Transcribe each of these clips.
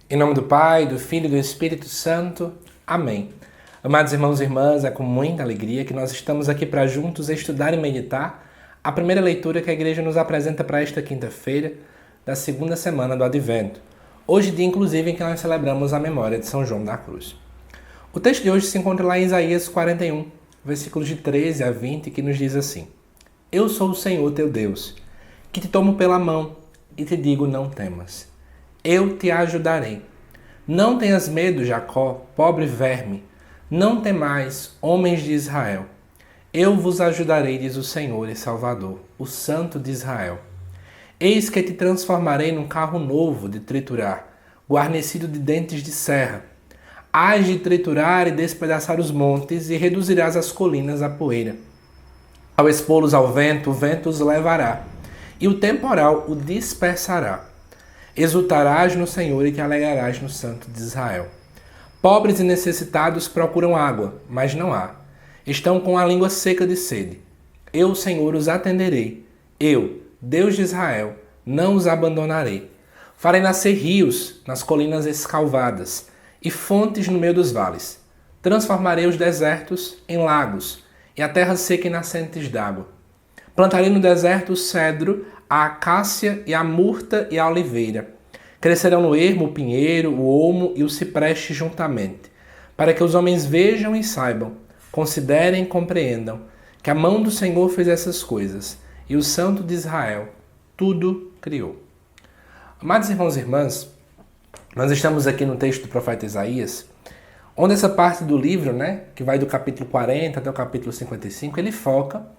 Em nome do Pai, do Filho e do Espírito Santo. Amém. Amados irmãos e irmãs, é com muita alegria que nós estamos aqui para juntos estudar e meditar a primeira leitura que a Igreja nos apresenta para esta quinta-feira da segunda semana do Advento. Hoje, dia inclusive em que nós celebramos a memória de São João da Cruz. O texto de hoje se encontra lá em Isaías 41, versículos de 13 a 20, que nos diz assim: Eu sou o Senhor teu Deus, que te tomo pela mão e te digo: não temas. Eu te ajudarei. Não tenhas medo, Jacó, pobre verme. Não temais, homens de Israel. Eu vos ajudarei, diz o Senhor e Salvador, o Santo de Israel. Eis que te transformarei num carro novo de triturar, guarnecido de dentes de serra. Hás de triturar e despedaçar os montes e reduzirás as colinas à poeira. Ao expô-los ao vento, o vento os levará, e o temporal o dispersará. Exultarás no Senhor e te alegrarás no Santo de Israel. Pobres e necessitados procuram água, mas não há. Estão com a língua seca de sede. Eu, Senhor, os atenderei. Eu, Deus de Israel, não os abandonarei. Farei nascer rios nas colinas escalvadas e fontes no meio dos vales. Transformarei os desertos em lagos e a terra seca em nascentes d'água. Plantarei no deserto o cedro, a acácia e a murta e a oliveira. Crescerão no ermo o pinheiro, o olmo e o cipreste juntamente, para que os homens vejam e saibam, considerem e compreendam, que a mão do Senhor fez essas coisas, e o Santo de Israel tudo criou. Amados irmãos e irmãs, nós estamos aqui no texto do profeta Isaías, onde essa parte do livro, que vai do capítulo 40 até o capítulo 55, ele foca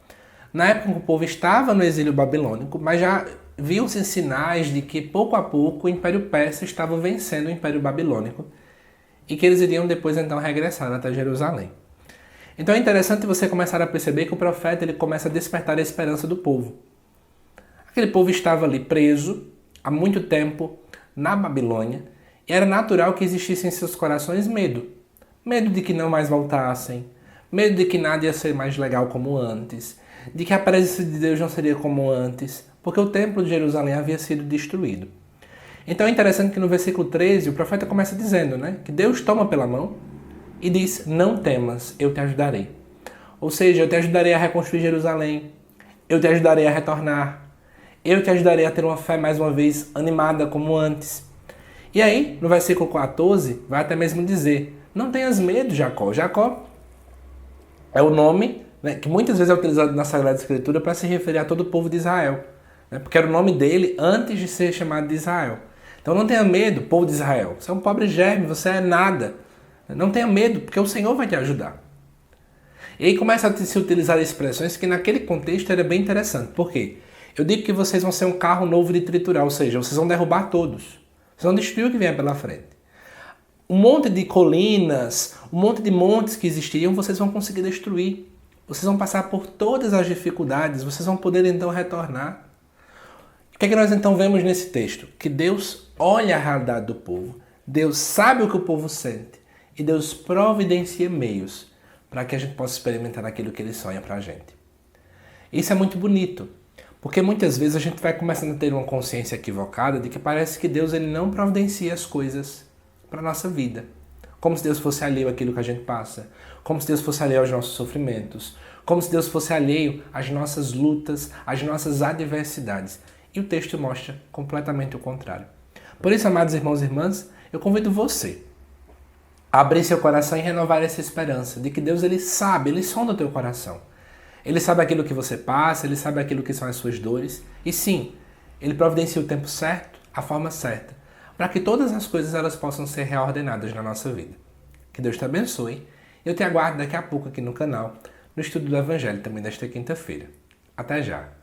na época em que o povo estava no exílio babilônico, mas já viam-se sinais de que pouco a pouco o Império Persa estava vencendo o Império Babilônico e que eles iriam depois então regressar até Jerusalém. Então é interessante você começar a perceber que o profeta ele começa a despertar a esperança do povo. Aquele povo estava ali preso há muito tempo na Babilônia e era natural que existisse em seus corações medo. Medo de que não mais voltassem, medo de que nada ia ser mais legal como antes, de que a presença de Deus não seria como antes, porque o templo de Jerusalém havia sido destruído. Então é interessante que no versículo 13 o profeta começa dizendo que Deus toma pela mão e diz: não temas, eu te ajudarei. Ou seja, eu te ajudarei a reconstruir Jerusalém, eu te ajudarei a retornar, eu te ajudarei a ter uma fé mais uma vez animada como antes. E aí, no versículo 14, vai até mesmo dizer: não tenhas medo, Jacó. Jacó é o nome que muitas vezes é utilizado na Sagrada Escritura para se referir a todo o povo de Israel, porque era o nome dele antes de ser chamado de Israel. Então não tenha medo, povo de Israel. Você é um pobre germe, você é nada. Não tenha medo, porque o Senhor vai te ajudar. E aí começa a se utilizar expressões que naquele contexto era bem interessante. Por quê? Eu digo que vocês vão ser um carro novo de triturar, ou seja, vocês vão derrubar todos. Vocês vão destruir o que vier pela frente. Um monte de colinas, um monte de montes que existiam, vocês vão conseguir destruir. Vocês vão passar por todas as dificuldades, vocês vão poder então retornar. O que é que nós então vemos nesse texto? Que Deus olha a realidade do povo, Deus sabe o que o povo sente e Deus providencia meios para que a gente possa experimentar aquilo que Ele sonha para a gente. Isso é muito bonito, porque muitas vezes a gente vai começando a ter uma consciência equivocada de que parece que Deus ele não providencia as coisas para a nossa vida. Como se Deus fosse alheio àquilo que a gente passa, como se Deus fosse alheio aos nossos sofrimentos, como se Deus fosse alheio às nossas lutas, às nossas adversidades. E o texto mostra completamente o contrário. Por isso, amados irmãos e irmãs, eu convido você a abrir seu coração e renovar essa esperança de que Deus ele sabe, ele sonda o teu coração. Ele sabe aquilo que você passa, ele sabe aquilo que são as suas dores. E sim, ele providencia o tempo certo, a forma certa, para que todas as coisas elas possam ser reordenadas na nossa vida. Que Deus te abençoe. Eu te aguardo daqui a pouco aqui no canal, no estudo do Evangelho também desta quinta-feira. Até já!